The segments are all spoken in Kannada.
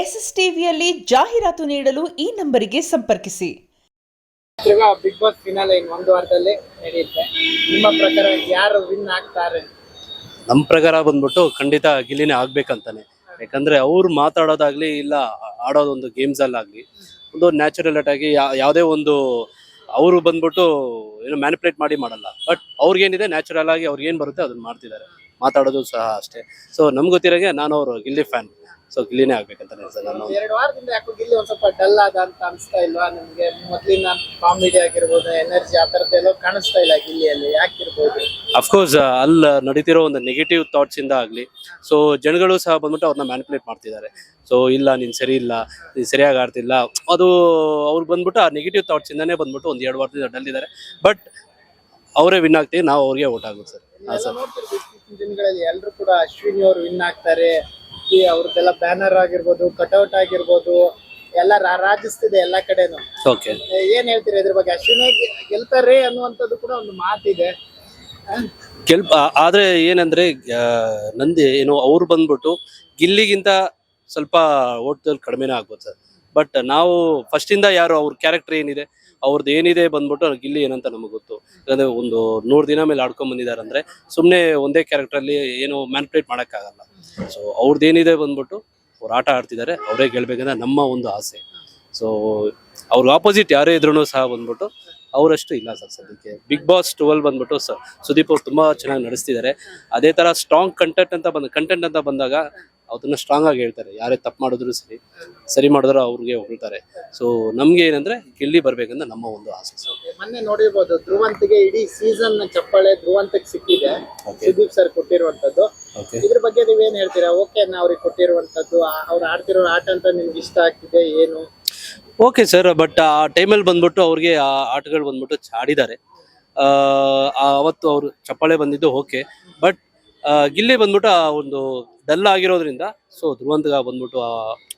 SSTVಯಲ್ಲಿ ಜಾಹೀರಾತು ನೀಡಲು ಈ ನಂಬರಿಗೆ ಸಂಪರ್ಕಿಸಿ. ಈಗ ಬಿಗ್ ಬಾಸ್ ಫಿನಾಲೆ ಇನ್ನು ಒಂದು ವಾರದಲ್ಲಿ ನಡೆಯುತ್ತೆ. ನಿಮ್ಮ ಪ್ರಕಾರ ಯಾರು ವಿನ್ ಆಗ್ತಾರೆ? ನಮ್ಮ ಪ್ರಕಾರ ಬಂದ್ಬಿಟ್ಟು ಖಂಡಿತ ಗಿಲ್ಲಿನೇ ಆಗ್ಬೇಕಂತಾನೆ. ಯಾಕಂದ್ರೆ ಅವ್ರು ಮಾತಾಡೋದಾಗ್ಲಿ ಇಲ್ಲ ಆಡೋದೊಂದು ಗೇಮ್ಸ್ ಅಲ್ಲಾಗ್ಲಿ ಒಂದು ನ್ಯಾಚುರಲ್ ಆಗಿ ಯಾವುದೇ ಒಂದು ಅವರು ಬಂದ್ಬಿಟ್ಟು ಏನೋ ಮ್ಯಾನಿಪುಲೇಟ್ ಮಾಡಲ್ಲ. ಬಟ್ ಅವ್ರಿಗೇನಿದೆ ನ್ಯಾಚುರಲ್ ಆಗಿ ಅವ್ರಿಗೆ ಏನ್ ಬರುತ್ತೆ ಅದನ್ನ ಮಾಡ್ತಿದ್ದಾರೆ, ಮಾತಾಡೋದು ಸಹ ಅಷ್ಟೇ. ಸೊ ನಮ್ಗೆ ಗೊತ್ತಿರೋಗೆ ನಾನು ಅವರು ಗಿಲ್ಲಿ ಫ್ಯಾನ್. ಸೊ ಗಿಲ್ಲಿನೇ ಆಗ್ಬೇಕಂತಾನೆ ಸರ್. ನಾನು 2 ವಾರದಿಂದ ಯಾಕೋ ಗಿಲ್ಲಿ ಒಂದ್ ಸ್ವಲ್ಪ ಡಲ್ ಆದ ಅಂತ ಅನ್ಸ್ತಾ ಇಲ್ವಾ ನಿಮ್ಗೆ? ಮೊದ್ಲಿನ ಕಾಮಿಡಿ ಆಗಿರ್ಬೋದು, ಎನರ್ಜಿ ಆ ತರದ್ದೆಲ್ಲ ಕಾಣಿಸ್ತಾ ಇಲ್ಲ ಗಿಲ್ಲಿಯಲ್ಲಿ, ಯಾಕಿರ್ಬೋದು? ಅಫ್ಕೋರ್ಸ್ ಅಲ್ಲಿ ನಡೀತಿರೋ ಒಂದು ನೆಗೆಟಿವ್ ಥಾಟ್ಸ್ ಇಂದ ಆಗ್ಲಿ, ಸೊ ಜನಗಳು ಸಹ ಬಂದ್ಬಿಟ್ಟು ಅವ್ರನ್ನ ಮ್ಯಾನಿಪುಲೇಟ್ ಮಾಡ್ತಿದ್ದಾರೆ. ಸೊ ಇಲ್ಲ ನೀನ್ ಸರಿ ಇಲ್ಲ, ನೀನ್ ಸರಿಯಾಗಿ ಆಡ್ತಿಲ್ಲ, ಅದು ಅವ್ರು ಬಂದ್ಬಿಟ್ಟು ಆ ನೆಗೆಟಿವ್ ಥಾಟ್ಸ್ ಇಂದಾನೇ ಬಂದ್ಬಿಟ್ಟು ಒಂದ್ 2 ವಾರದಿಂದ ಡಲ್ ಇದ್ದಾರೆ. ಬಟ್ ಅವರೇ ವಿನ್ ಆಗ್ತೀವಿ, ನಾವು ಅವ್ರಿಗೆ ಓಟ್ ಆಗುತ್ತೆ ಸರ್. ನೋಡ್ತಿರ್ಬೇಕು ಇತ್ತೀಚಿನ ದಿನಗಳಲ್ಲಿ ಎಲ್ಲರೂ ಕೂಡ ಅಶ್ವಿನಿ ಅವರು ವಿನ್ ಆಗ್ತಾರೆ, ಅವ್ರದ್ದೆಲ್ಲ ಬ್ಯಾನರ್ ಆಗಿರ್ಬೋದು, ಕಟ್ಔಟ್ ಆಗಿರ್ಬೋದು ಎಲ್ಲ ರಾಜಿಸ್ತಿದೆ ಎಲ್ಲಾ ಕಡೆನು. ಓಕೆ, ಏನ್ ಹೇಳ್ತೀರಾ ಇದ್ರ ಬಗ್ಗೆ? ಅಶ್ವಿನಿ ಗೆಲ್ತಾರೆ ಅನ್ನುವಂಥದ್ದು ಕೂಡ ಒಂದು ಮಾತಿದೆ. ಆದ್ರೆ ಏನಂದ್ರೆ ನಂದಿ ಏನು ಅವ್ರು ಬಂದ್ಬಿಟ್ಟು ಗಿಲ್ಲಿಗಿಂತ ಸ್ವಲ್ಪ ಓಟ್ದಲ್ಲಿ ಕಡಿಮೆನೇ ಆಗ್ಬೋದು ಸರ್. ಬಟ್ ನಾವು ಫಸ್ಟ್ ಇಂದ ಯಾರು ಅವ್ರ ಕ್ಯಾರೆಕ್ಟರ್ ಏನಿದೆ, ಅವ್ರದ್ದು ಏನಿದೆ ಬಂದ್ಬಿಟ್ಟು ಗಿಲ್ಲಿ ಏನಂತ ನಮಗೆ ಗೊತ್ತು. ಯಾಕಂದ್ರೆ ಒಂದು 100 ದಿನ ಮೇಲೆ ಆಡ್ಕೊಂಡ್ ಬಂದಿದ್ದಾರೆ ಅಂದ್ರೆ ಸುಮ್ನೆ ಒಂದೇ ಕ್ಯಾರೆಕ್ಟರ್ ಅಲ್ಲಿ ಏನು ಮ್ಯಾನಿಪುಲೇಟ್ ಮಾಡಕ್ಕಾಗಲ್ಲ. ಸೊ ಅವ್ರದ್ದು ಏನಿದೆ ಬಂದ್ಬಿಟ್ಟು ಅವ್ರು ಆಟ ಆಡ್ತಿದ್ದಾರೆ, ಅವರೇ ಗೆಲ್ಬೇಕಂದ್ರೆ ನಮ್ಮ ಒಂದು ಆಸೆ. ಸೊ ಅವ್ರ ಆಪೋಸಿಟ್ ಯಾರೇ ಇದ್ರು ಸಹ ಬಂದ್ಬಿಟ್ಟು ಅವರಷ್ಟು ಇಲ್ಲ ಸರ್ ಸದ್ಯಕ್ಕೆ. ಬಿಗ್ ಬಾಸ್ 12 ಬಂದ್ಬಿಟ್ಟು ಸುದೀಪ್ ಅವ್ರು ತುಂಬಾ ಚೆನ್ನಾಗಿ ನಡೆಸ್ತಿದ್ದಾರೆ. ಅದೇ ತರ ಸ್ಟ್ರಾಂಗ್ ಕಂಟೆಂಟ್ ಅಂತ ಬಂದಾಗ ಅದನ್ನ ಸ್ಟ್ರಾಂಗ್ ಆಗಿ ಹೇಳ್ತಾರೆ. ಯಾರೇ ತಪ್ಪು ಮಾಡಿದ್ರು ಸರಿ ಮಾಡಿದ್ರು ಅವ್ರಿಗೆ ಹೊಗಳ್ತಾರೆ. ಸೊ ನಮ್ಗೆ ಏನಂದ್ರೆ ಗಿಲ್ಲಿ ಬರ್ಬೇಕಂತ ನಮ್ಮ ಒಂದು ಆಸೆ. ಮೊನ್ನೆ ನೋಡಿರ್ಬೋದು ಧ್ರುವಂತ್ಗೆ ಇಡೀ ಸೀಸನ್ ಚಪ್ಪಾಳೆ ಧ್ರುವಂತಕ್ಕೆ ಸಿಕ್ಕಿದೆ, ಸುದೀಪ್ ಸರ್ ಕೊಟ್ಟಿರುವಂತದ್ದು. ಇದ್ರ ಬಗ್ಗೆ ನೀವೇನ್ ಹೇಳ್ತೀರಾ? ಓಕೆ ಅವ್ರಿಗೆ ಕೊಟ್ಟಿರುವಂತದ್ದು, ಅವ್ರು ಆಡ್ತಿರೋ ಆಟ ಅಂತ ನಿಮ್ಗೆ ಇಷ್ಟ ಆಗ್ತಿದೆ ಏನು? ಓಕೆ ಸರ್, ಬಟ್ ಆ ಟೈಮಲ್ಲಿ ಬಂದ್ಬಿಟ್ಟು ಅವ್ರಿಗೆ ಆ ಆಟಗಳು ಬಂದ್ಬಿಟ್ಟು ಆಡಿದ್ದಾರೆ. ಅವತ್ತು ಅವ್ರು ಚಪ್ಪಾಳೆ ಬಂದಿದ್ದು ಓಕೆ. ಬಟ್ ಗಿಲ್ಲಿ ಬಂದ್ಬಿಟ್ಟು ಆ ಒಂದು ಡಲ್ ಆಗಿರೋದ್ರಿಂದ ಸೊ ಧ್ರುವಂತಗ ಬಂದ್ಬಿಟ್ಟು ಆ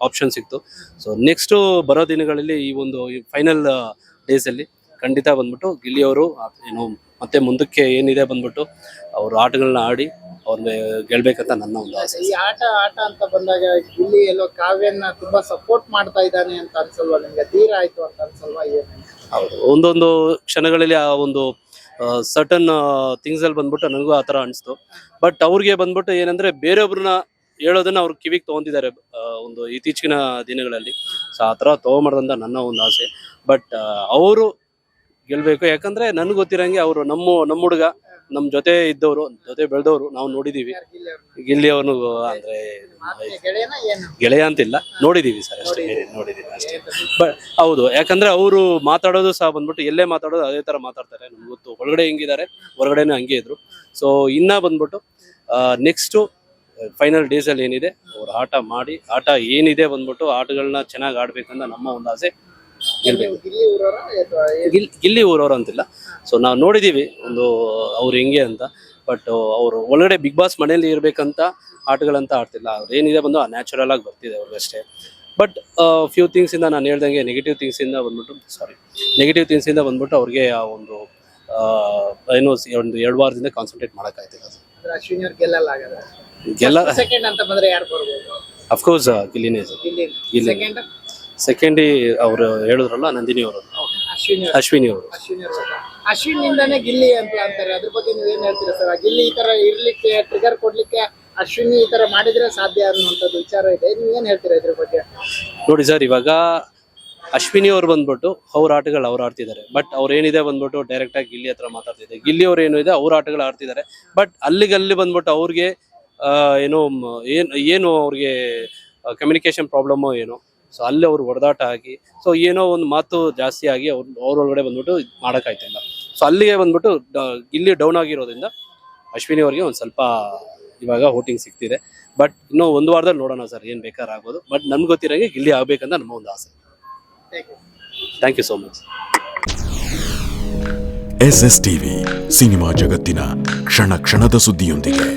ಆಪ್ಷನ್ ಸಿಕ್ತು. ಸೊ ನೆಕ್ಸ್ಟ್ ಬರೋ ದಿನಗಳಲ್ಲಿ ಈ ಒಂದು ಫೈನಲ್ ಡೇಸ್ ಅಲ್ಲಿ ಖಂಡಿತ ಬಂದ್ಬಿಟ್ಟು ಗಿಲ್ಲಿ ಅವರು ಏನು ಮತ್ತೆ ಮುಂದಕ್ಕೆ ಏನಿದೆ ಬಂದ್ಬಿಟ್ಟು ಅವ್ರ ಆಟಗಳನ್ನ ಆಡಿ ಅವ್ರನ್ನ ಗೆಲ್ಬೇಕಂತ ನನ್ನ ಒಂದು ಆಸೆ. ಈ ಆಟ ಅಂತ ಬಂದಾಗ ಗಿಲ್ಲಿ ಎಲ್ಲೋ ಕಾವ್ಯನ ತುಂಬಾ ಸಪೋರ್ಟ್ ಮಾಡ್ತಾ ಇದ್ದಾನೆ ಅಂತ ಅನ್ಸಲ್ವಾ ನಿಮ್ಗೆ? ತೀರ ಆಯ್ತು ಅಂತ ಅನ್ಸಲ್ವಾ? ಏನು? ಹೌದು, ಒಂದೊಂದು ಕ್ಷಣಗಳಲ್ಲಿ ಆ ಒಂದು ಸರ್ಟನ್ ಥಿಂಗ್ಸ್ ಅಲ್ಲಿ ಬಂದ್ಬಿಟ್ಟು ನನಗೂ ಆ ತರ ಅನಿಸ್ತು. ಬಟ್ ಅವ್ರಿಗೆ ಬಂದ್ಬಿಟ್ಟು ಏನಂದ್ರೆ ಬೇರೆಯೊಬ್ರನ್ನ ಹೇಳೋದನ್ನ ಅವ್ರು ಕಿವಿಗೆ ತಗೊಂತಿದ್ದಾರೆ ಒಂದು ಇತ್ತೀಚಿನ ದಿನಗಳಲ್ಲಿ. ಸೊ ಆ ತರ ತಗೊಂಬಾರ್ದಂತ ನನ್ನ ಒಂದು ಆಸೆ. ಬಟ್ ಅವರು ಗೆಲ್ಬೇಕು. ಯಾಕಂದ್ರೆ ನನ್ಗೆ ಗೊತ್ತಿರಂಗೆ ಅವರು ನಮ್ಮ ಹುಡುಗ, ನಮ್ ಜೊತೆ ಇದ್ದವರು, ಜೊತೆ ಬೆಳೆದವರು, ನಾವು ನೋಡಿದೀವಿ. ಗಿಲ್ಲಿ ಅವನು ಅಂದ್ರೆ ಗೆಳೆಯ ಅಂತಿಲ್ಲ, ನೋಡಿದೀವಿ ಸರ್ ಅಷ್ಟೇ, ನೋಡಿದೀವಿ ಅಷ್ಟೇ. ಬಟ್ ಹೌದು, ಯಾಕಂದ್ರೆ ಅವರು ಮಾತಾಡೋದು ಸಹ ಬಂದ್ಬಿಟ್ಟು ಎಲ್ಲೇ ಮಾತಾಡೋದು ಅದೇ ತರ ಮಾತಾಡ್ತಾರೆ. ನಮ್ಗೆ ಗೊತ್ತು ಒಳಗಡೆ ಹೆಂಗಿದ್ದಾರೆ, ಹೊರಗಡೆನೂ ಹಂಗೆ ಇದ್ರು. ಸೊ ಇನ್ನ ಬಂದ್ಬಿಟ್ಟು ನೆಕ್ಸ್ಟ್ ಫೈನಲ್ ಡೇಸ್ ಅಲ್ಲಿ ಏನಿದೆ ಅವ್ರು ಆಟ ಮಾಡಿ, ಆಟ ಏನಿದೆ ಬಂದ್ಬಿಟ್ಟು ಆಟಗಳನ್ನ ಚೆನ್ನಾಗಿ ಆಡ್ಬೇಕಂತ ನಮ್ಮ ಒಂದು ಆಸೆ. ಗಿಲ್ಲಿ ಊರವ್ರು ಅಂತಿಲ್ಲ. ಸೊ ನಾವು ನೋಡಿದೀವಿ ಒಂದು ಅವ್ರು ಹೆಂಗೆ ಅಂತ. ಬಟ್ ಅವರು ಒಳಗಡೆ ಬಿಗ್ ಬಾಸ್ ಮನೆಯಲ್ಲಿ ಇರ್ಬೇಕಂತ ಆಟಗಳಂತ ಆಡ್ತಿಲ್ಲ. ಅವ್ರು ಏನಿದೆ ಬಂದು ನ್ಯಾಚುರಲ್ ಆಗಿ ಬರ್ತಿದೆ ಅವ್ರಿಗಷ್ಟೇ. ಬಟ್ ಫ್ಯೂ ಥಿಂಗ್ಸ್ ಇಂದ ನಾನು ಹೇಳ್ದಂಗೆ ನೆಗೆಟಿವ್ ಥಿಂಗ್ಸ್ ಇಂದ ಬಂದ್ಬಿಟ್ಟು ಅವ್ರಿಗೆ ಆ ಒಂದು ಏನೋ ಒಂದು 2 ವಾರದಿಂದ ಕಾನ್ಸಂಟ್ರೇಟ್ ಮಾಡಕ್ಕಾಗ್ತಿಲ್ಲ. ಅಶ್ವಿನಿ ಅವ್ರು ಗೆಲ್ಲ ಸೆಕೆಂಡ್ ಅಂತ ಬಂದ್ರೆ ಯಾರು ಬರ್ಬೋದು? ಅಫ್ಕೋರ್ಸ್ ಗಿಲ್ಲಿನೇ. ಸೆಕೆಂಡ್ ಅವ್ರು ಹೇಳಿದ್ರಲ್ಲ ನಂದಿನಿ ಅವರು, ಅಶ್ವಿನಿ ಅವರು. ಅಶ್ವಿನಿಂದಾನೇ ಗಿಲ್ಲಿ ಅಂತ ಅಂತಾರೆ. ಅದ್ರ ಬಗ್ಗೆ ನೀವ್ ಏನ್ ಹೇಳ್ತೀರಾ ಸರ್? ಗಿಲ್ಲಿ ಈ ತರ ಇರ್ಲಿಕ್ಕೆ, ಟ್ರಿಗರ್ ಕೊಡ್ಲಿಕ್ಕೆ ಅಶ್ವಿನಿ ಈ ತರ ಮಾಡಿದ್ರೆ ಸಾಧ್ಯ ಅನ್ನುವಂಥದ್ದು ವಿಚಾರ ಇದೆ. ನೀವ್ ಏನ್ ಹೇಳ್ತೀರಾ ಇದ್ರ ಬಗ್ಗೆ? ನೋಡಿ ಸರ್, ಇವಾಗ ಅಶ್ವಿನಿ ಅವ್ರು ಬಂದ್ಬಿಟ್ಟು ಅವ್ರ ಆಟಗಳು ಅವ್ರು ಆಡ್ತಿದ್ದಾರೆ. ಬಟ್ ಅವ್ರ ಏನಿದೆ ಬಂದ್ಬಿಟ್ಟು ಡೈರೆಕ್ಟ್ ಆಗಿ ಗಿಲ್ಲಿ ಹತ್ರ ಮಾತಾಡ್ತಿದ್ದಾರೆ. ಗಿಲ್ಲಿ ಅವ್ರು ಏನು ಇದೆ ಅವ್ರ ಆಟಗಳು ಆಡ್ತಿದ್ದಾರೆ. ಬಟ್ ಅಲ್ಲಿ ಬಂದ್ಬಿಟ್ಟು ಅವ್ರಿಗೆ ಏನು ಅವ್ರಿಗೆ ಕಮ್ಯುನಿಕೇಶನ್ ಪ್ರಾಬ್ಲಮ್ ಏನೋ. ಸೊ ಅಲ್ಲಿ ಅವ್ರು ಹೊಡೆದಾಟ ಆಗಿ, ಸೊ ಏನೋ ಒಂದು ಮಾತು ಜಾಸ್ತಿ ಆಗಿ ಅವ್ರೊಳಗಡೆ ಬಂದ್ಬಿಟ್ಟು ಮಾಡೋಕ್ಕಾಯ್ತಿಲ್ಲ. ಸೊ ಅಲ್ಲಿಗೆ ಬಂದ್ಬಿಟ್ಟು ಗಿಲ್ಲಿ ಡೌನ್ ಆಗಿರೋದ್ರಿಂದ ಅಶ್ವಿನಿ ಅವ್ರಿಗೆ ಒಂದು ಸ್ವಲ್ಪ ಇವಾಗ ವೋಟಿಂಗ್ ಸಿಗ್ತಿದೆ. ಬಟ್ ಇನ್ನೂ 1 ವಾರದಲ್ಲಿ ನೋಡೋಣ ಸರ್, ಏನ್ ಬೇಕಾದ್ರೂ ಆಗ್ಬೋದು. ಬಟ್ ನನ್ಗೆ ಗೊತ್ತಿರೋಂಗೆ ಗಿಲ್ಲಿ ಆಗ್ಬೇಕಂತ ನಮ್ಮ ಒಂದು ಆಸೆ. Thank you so much. SSTV cinema ಜಗತ್ತಿನ ಕ್ಷಣ ಕ್ಷಣದ ಸುದ್ದಿಯೊಂದಿಗೆ.